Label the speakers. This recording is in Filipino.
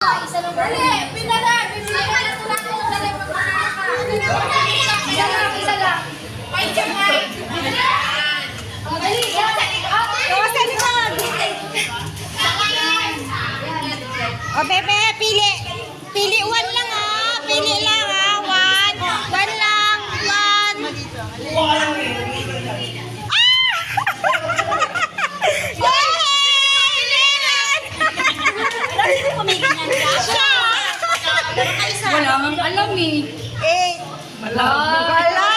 Speaker 1: Isa lang. Dali, pinala. Bibili ka na tulad ko. Dali, magpapala ka. Isa lang. May tiyangay. Dali,
Speaker 2: Gawas sa likod. O, bebe, pili. Pili, one lang ha. Pili lang ha. One. One lang. One.
Speaker 1: Wala nga alam eh.
Speaker 2: Eh.
Speaker 1: Wala.
Speaker 2: Wala.